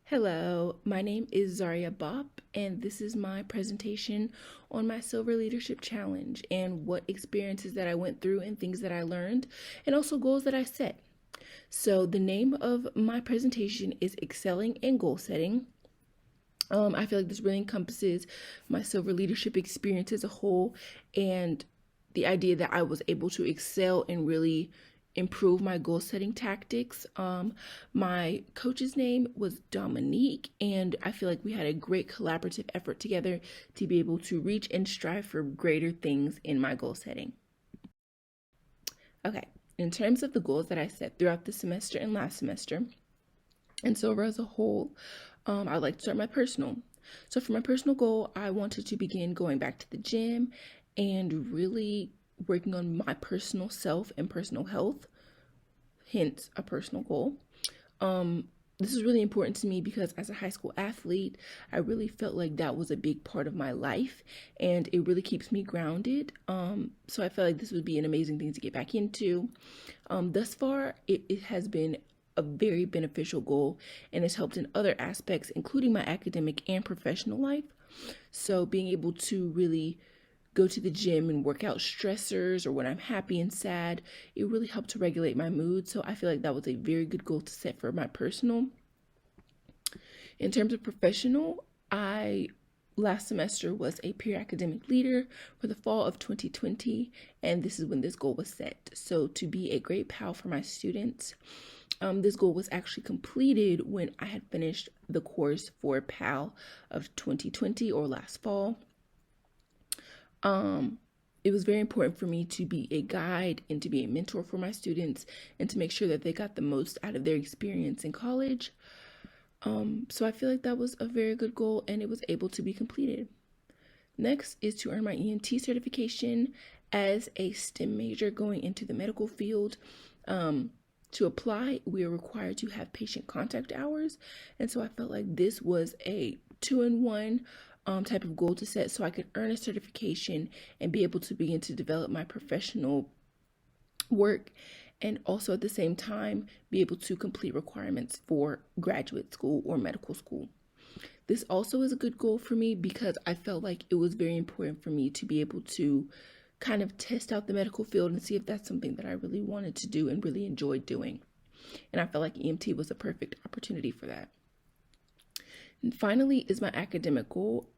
Hello, my name is Zaria Bop, and this is my presentation on my Silver Leadership Challenge and what experiences that I went through and things that I learned, and also goals that I set. So, the name of my presentation is Excelling and Goal Setting. I feel like this really encompasses my Silver Leadership experience as a whole and the idea that I was able to excel and really improve my goal setting tactics. My coach's name was Dominique, and I feel like we had a great collaborative effort together to be able to reach and strive for greater things in my goal setting. Okay, in terms of the goals that I set throughout the semester and last semester, and so as a whole, I'd like to start my personal. So for my personal goal, I wanted to begin going back to the gym and really working on my personal self and personal health, hence a personal goal. This is really important to me because as a high school athlete, I really felt like that was a big part of my life and it really keeps me grounded. So I felt like this would be an amazing thing to get back into. Thus far, it has been a very beneficial goal and has helped in other aspects, including my academic and professional life. So being able to really go to the gym and work out stressors or when I'm happy and sad, it really helped to regulate my mood. So I feel like that was a very good goal to set for my personal. In terms of professional, I last semester was a peer academic leader for the fall of 2020, and this is when this goal was set. So to be a great pal for my students. This goal was actually completed when I had finished the course for PAL of 2020 or last fall. It was very important for me to be a guide and to be a mentor for my students and to make sure that they got the most out of their experience in college. So I feel like that was a very good goal and it was able to be completed. Next is to earn my EMT certification as a STEM major going into the medical field. To apply, we are required to have patient contact hours. And so I felt like this was a 2-in-1 type of goal to set so I could earn a certification and be able to begin to develop my professional work and also at the same time be able to complete requirements for graduate school or medical school. This also is a good goal for me because I felt like it was very important for me to be able to kind of test out the medical field and see if that's something that I really wanted to do and really enjoyed doing. And I felt like EMT was a perfect opportunity for that. And finally is my academic goal.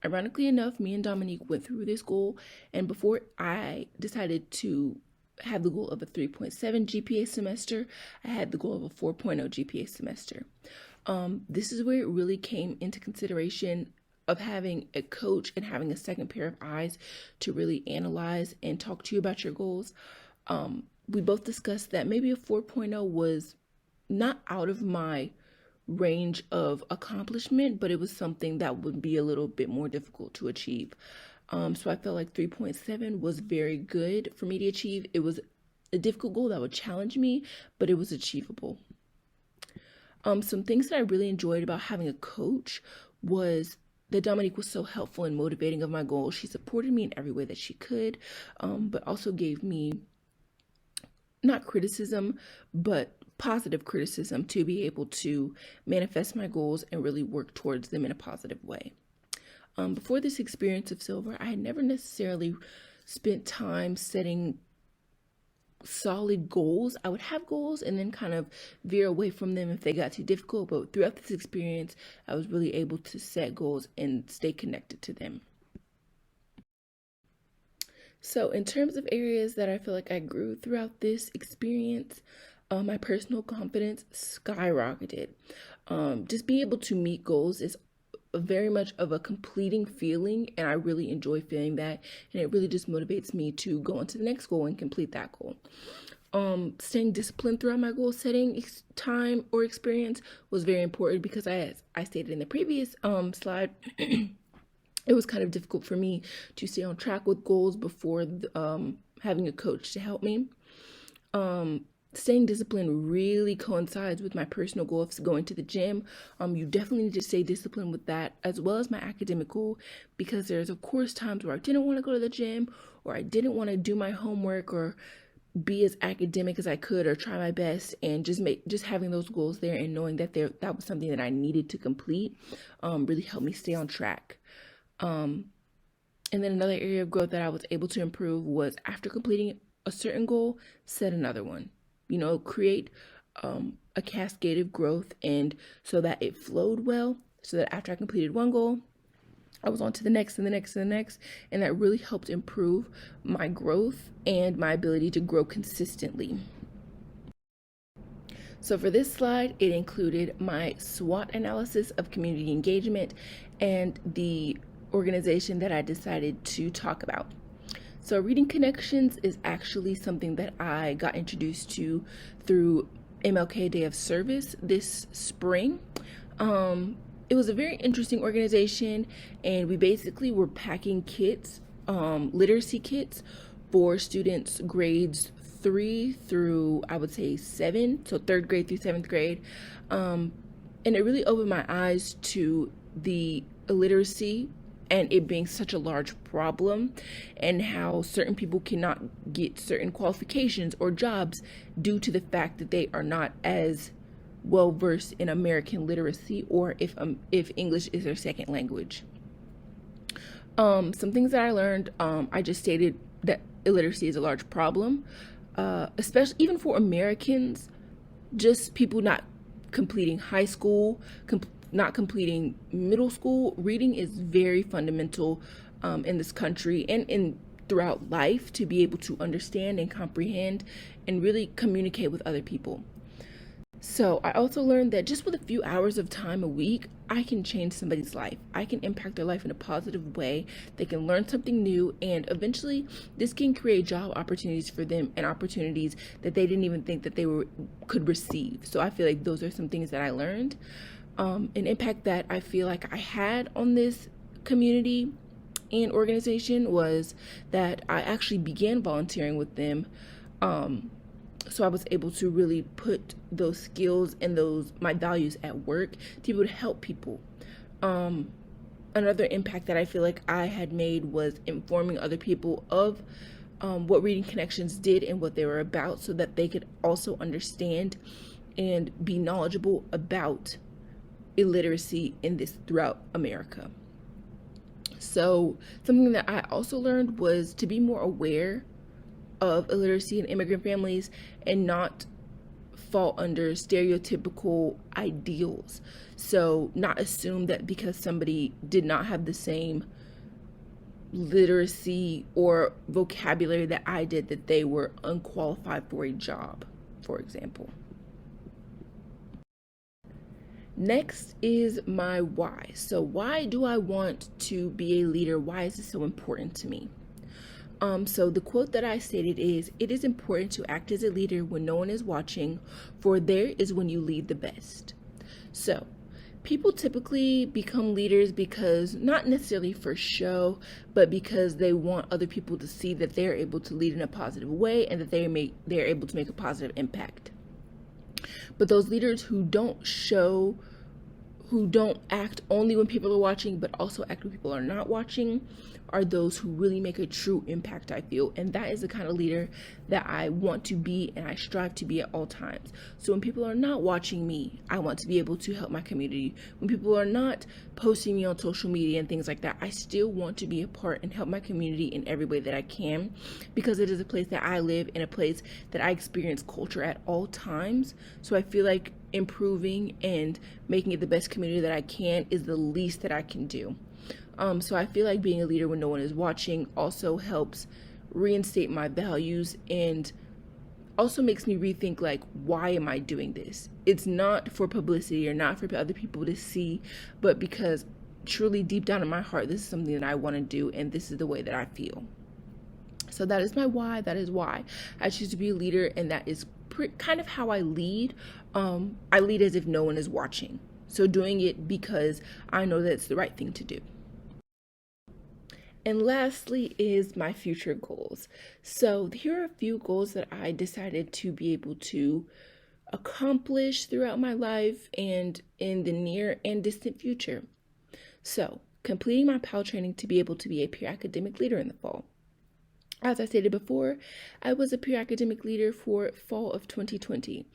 Ironically enough, me and Dominique went through this goal, and before I decided to have the goal of a 3.7 GPA semester, I had the goal of a 4.0 GPA semester. This is where it really came into consideration of having a coach and having a second pair of eyes to really analyze and talk to you about your goals. We both discussed that maybe a 4.0 was not out of my range of accomplishment, but it was something that would be a little bit more difficult to achieve. So I felt like 3.7 was very good for me to achieve. It was a difficult goal that would challenge me, but it was achievable. Some things that I really enjoyed about having a coach was that Dominique was so helpful and motivating of my goals. She supported me in every way that she could, but also gave me not criticism, but positive criticism to be able to manifest my goals and really work towards them in a positive way. Before this experience of Silver, I had never necessarily spent time setting solid goals. I would have goals and then kind of veer away from them if they got too difficult. But throughout this experience, I was really able to set goals and stay connected to them. So in terms of areas that I feel like I grew throughout this experience, my personal confidence skyrocketed. Just being able to meet goals is very much of a completing feeling, and I really enjoy feeling that, and it really just motivates me to go on to the next goal and complete that goal. Staying disciplined throughout my goal setting time or experience was very important because as I stated in the previous slide, it was kind of difficult for me to stay on track with goals before having a coach to help me. Staying disciplined really coincides with my personal goal of going to the gym. You definitely need to stay disciplined with that as well as my academic goal, because there's of course times where I didn't want to go to the gym or I didn't want to do my homework or be as academic as I could or try my best, and just having those goals there and knowing that that was something that I needed to complete really helped me stay on track. Um, and then another area of growth that I was able to improve was after completing a certain goal, set another one. Create a cascade of growth, and so that it flowed well, so that after I completed one goal, I was on to the next and the next and the next, and that really helped improve my growth and my ability to grow consistently. So for this slide, it included my SWOT analysis of community engagement and the organization that I decided to talk about. So Reading Connections is actually something that I got introduced to through MLK Day of Service this spring. It was a very interesting organization, and we basically were packing kits, literacy kits for students grades 3 through, I would say, 7, so 3rd grade through 7th grade. And it really opened my eyes to the illiteracy and it being such a large problem, and how certain people cannot get certain qualifications or jobs due to the fact that they are not as well versed in American literacy, or if English is their second language. Some things that I learned, I just stated that illiteracy is a large problem, especially even for Americans. Just people not completing high school, not completing middle school. Reading is very fundamental in this country and throughout life, to be able to understand and comprehend and really communicate with other people. So I also learned that just with a few hours of time a week, I can change somebody's life. I can impact their life in a positive way. They can learn something new, and eventually this can create job opportunities for them, and opportunities that they didn't even think that they could receive. So I feel like those are some things that I learned. An impact that I feel like I had on this community and organization was that I actually began volunteering with them. So I was able to really put those skills and my values at work to be able to help people. Another impact that I feel like I had made was informing other people of what Reading Connections did and what they were about, so that they could also understand and be knowledgeable about illiteracy in this throughout America. So something that I also learned was to be more aware of illiteracy in immigrant families and not fall under stereotypical ideals. So not assume that because somebody did not have the same literacy or vocabulary that I did, that they were unqualified for a job, for example. Next is my why. So why do I want to be a leader? Why is this so important to me? So the quote that I stated is, "It is important to act as a leader when no one is watching, for there is when you lead the best." So people typically become leaders because, not necessarily for show, but because they want other people to see that they're able to lead in a positive way and that they're able to make a positive impact. But those leaders who don't act only when people are watching, but also act when people are not watching, are those who really make a true impact, I feel. And that is the kind of leader that I want to be and I strive to be at all times. So when people are not watching me, I want to be able to help my community. When people are not posting me on social media and things like that, I still want to be a part and help my community in every way that I can, because it is a place that I live, in a place that I experience culture at all times. So I feel like improving and making it the best community that I can is the least that I can do. So I feel like being a leader when no one is watching also helps reinstate my values, and also makes me rethink, like, why am I doing this? It's not for publicity or not for other people to see, but because truly deep down in my heart, this is something that I want to do, and this is the way that I feel. So that is my why. That is why I choose to be a leader, and that is kind of how I lead. I lead as if no one is watching. So doing it because I know that it's the right thing to do. And lastly is my future goals. So here are a few goals that I decided to be able to accomplish throughout my life and in the near and distant future. So completing my PAL training to be able to be a peer academic leader in the fall. As I stated before, I was a peer academic leader for fall of 2020.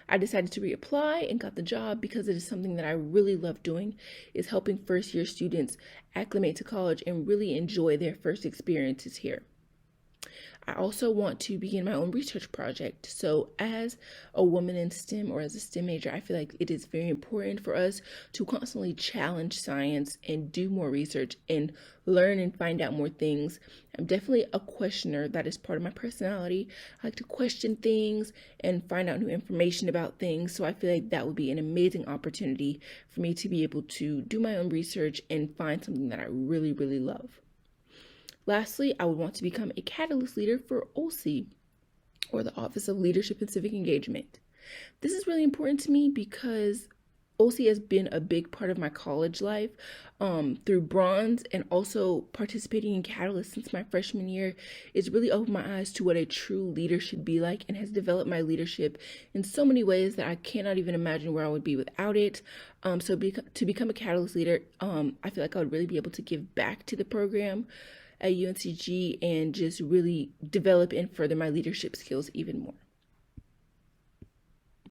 I decided to reapply and got the job because it is something that I really love doing, is helping first year students acclimate to college and really enjoy their first experiences here. I also want to begin my own research project. So, as a woman in STEM or as a STEM major, I feel like it is very important for us to constantly challenge science and do more research and learn and find out more things. I'm definitely a questioner. That is part of my personality. I like to question things and find out new information about things. So, I feel like that would be an amazing opportunity for me to be able to do my own research and find something that I really, really love. Lastly, I would want to become a catalyst leader for OLCE, or the Office of Leadership and Civic Engagement. This is really important to me because OLCE has been a big part of my college life through bronze, and also participating in Catalyst since my freshman year. It's really opened my eyes to what a true leader should be like and has developed my leadership in so many ways that I cannot even imagine where I would be without it. To become a Catalyst leader, I feel like I would really be able to give back to the program at UNCG and just really develop and further my leadership skills even more.